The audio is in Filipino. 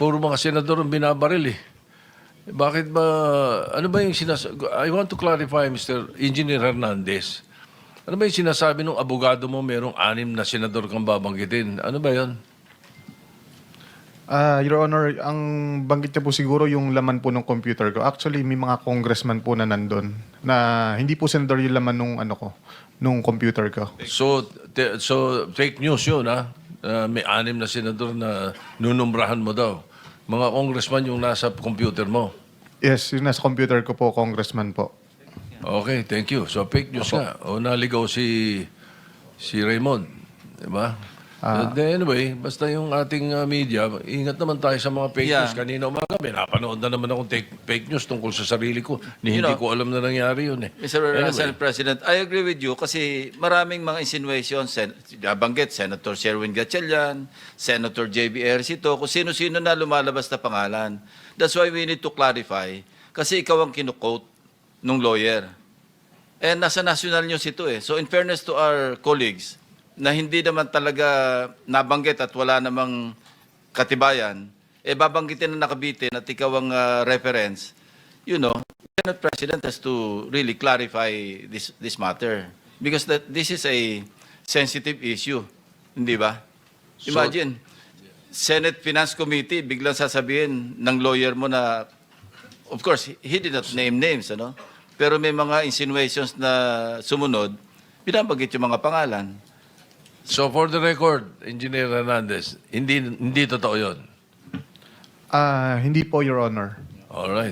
puro mga senador ang binabaril eh. Bakit ba, ano ba yung sinasabi? I want to clarify, Mr. Engineer Hernandez. Ano ba yung sinasabi ng abogado mo merong 6 na senador kang babanggitin? Ano ba yon? Your Honor, ang banggit niya po siguro yung laman po ng computer ko. Actually, may mga congressman po na nandun na hindi po senador yung laman nung computer ko. So fake news yun, ha? May 6 na senador na nunumbrahan mo daw. Mga congressman yung nasa computer mo. Yes, yung nasa computer ko po, congressman po. Okay, thank you. So fake news nga. O naligaw si Raymond. Diba? Anyway, basta yung ating media, ingat naman tayo sa mga fake news. Kanina umaga, may napanood na naman akong fake news tungkol sa sarili ko. Hindi ko alam na nangyari yun eh. Mr. Senate President, I agree with you kasi maraming mga insinuations, nabanggit, Senator Sherwin Gatchalian, Senator J.B. Ercito, kung sino-sino na lumalabas na pangalan. That's why we need to clarify kasi ikaw ang kinukote nung lawyer. And nasa national news ito eh. So in fairness to our colleagues, na hindi naman talaga nabanggit at wala namang katibayan, eh babanggitin na nakabitin at ikaw ang reference, you know, the Senate President has to really clarify this matter. Because this is a sensitive issue. Hindi ba? Imagine, Senate Finance Committee, biglang sasabihin ng lawyer mo na, of course, he did not name names, ano? Pero may mga insinuations na sumunod, binabanggit yung mga pangalan. So for the record, Engineer Hernandez, hindi totoo yun. Hindi po, Your Honor. Alright.